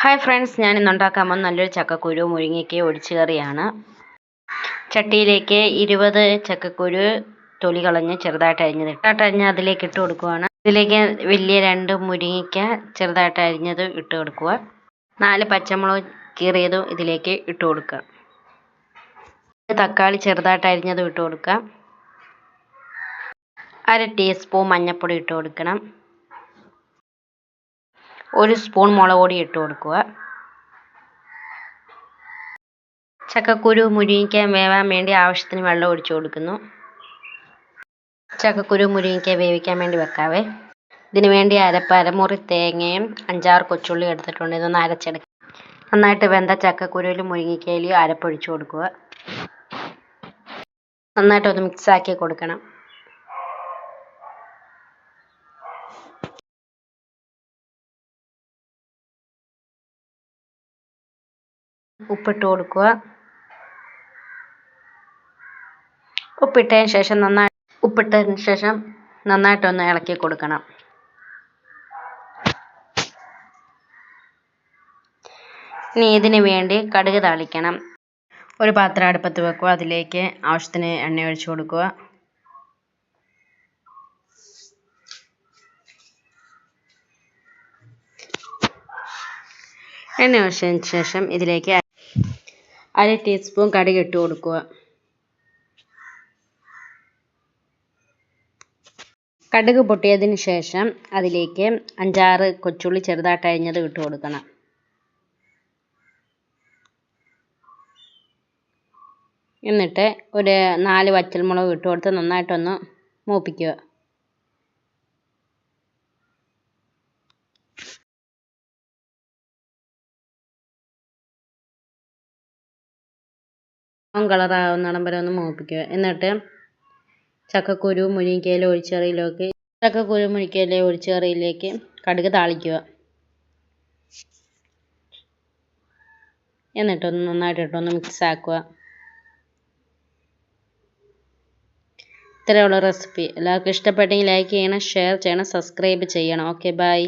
Hi friends, ഞാൻ ഇന്ന് ഉണ്ടാക്കാൻ പോകുന്ന നല്ലൊരു ചക്കക്കുരു മുരിങ്ങയ്ക്ക ഒഴിച്ചുകറിയാണ്. ചട്ടിയിലേക്ക് 20 ചക്കക്കുരു തൊലി കളഞ്ഞ് ചെറുതായിട്ട് അരിഞ്ഞ് അതിലേക്ക് ഇട്ട് കൊടുക്കുകയാണ്. ഇതിലേക്ക് വലിയ 2 മുരിങ്ങയ്ക്ക ചെറുതായിട്ട് അരിഞ്ഞത് ഇട്ട് കൊടുക്കുക. 4 പച്ചമുളക് കീറിയതും ഇതിലേക്ക് ഇട്ട് കൊടുക്കുക. തക്കാളി ചെറുതായിട്ട് അരിഞ്ഞതും ഇട്ട് കൊടുക്കുക. 1/2 ടീസ്പൂൺ മഞ്ഞൾപ്പൊടി ഇട്ട് കൊടുക്കണം. 1 സ്പൂൺ മുളക് പൊടി ഇട്ട് കൊടുക്കുക. ചക്കക്കുരു മുരിങ്ങയ്ക്ക വേവാൻ വേണ്ടി ആവശ്യത്തിന് വെള്ളം ഒഴിച്ചു കൊടുക്കുന്നു. ചക്കക്കുരു മുരിങ്ങയ്ക്ക വേവിക്കാൻ വേണ്ടി വെക്കാവേ. ഇതിന് വേണ്ടി അരമുറി തേങ്ങയും 5-6 കൊച്ചുള്ളി എടുത്തിട്ടുണ്ട്. ഇതൊന്ന് അരച്ചെടുക്കുക. നന്നായിട്ട് വെന്ത ചക്കക്കുരുവിലും മുരിങ്ങയ്ക്കയിലും അരപ്പൊഴിച്ചു കൊടുക്കുക. നന്നായിട്ടൊന്ന് മിക്സാക്കി കൊടുക്കണം. ഉപ്പിട്ട് കൊടുക്കുക. ഉപ്പിട്ടതിന് ശേഷം നന്നായിട്ടൊന്ന് ഇളക്കി കൊടുക്കണം. ഇനി ഇതിന് വേണ്ടി കടുക് താളിക്കണം. ഒരു പാത്രം അടുപ്പത്ത് വെക്കുക. അതിലേക്ക് ആവശ്യത്തിന് എണ്ണ ഒഴിച്ചു കൊടുക്കുക. എണ്ണ ഒഴിച്ചതിന് ശേഷം ഇതിലേക്ക് 1/2 ടീസ്പൂൺ കടുക് ഇട്ട് കൊടുക്കുക. കടുക് പൊട്ടിയതിന് ശേഷം അതിലേക്ക് 5-6 കൊച്ചുള്ളി ചെറുതായിട്ട് അരിഞ്ഞത് ഇട്ട് കൊടുക്കണം. എന്നിട്ട് ഒരു 4 വറ്റൽമുളക് ഇട്ട് കൊടുത്ത് നന്നായിട്ടൊന്ന് മൂപ്പിക്കുക. കളറാവുന്നിടം വരെ ഒന്ന് മൂപ്പിക്കുക. എന്നിട്ട് ചക്കക്കുരു മുരിങ്ങയ്ക്കയില ഒഴിച്ചുകറിയിലേക്ക് കടുക് താളിക്കുക. എന്നിട്ടൊന്ന് നന്നായിട്ടിട്ടൊന്ന് മിക്സ് ആക്കുക. ഇത്രയുള്ള റെസിപ്പി എല്ലാവർക്കും ഇഷ്ടപ്പെട്ടെങ്കിൽ ലൈക്ക് ചെയ്യണം, ഷെയർ ചെയ്യണം, സബ്സ്ക്രൈബ് ചെയ്യണം. Okay, by.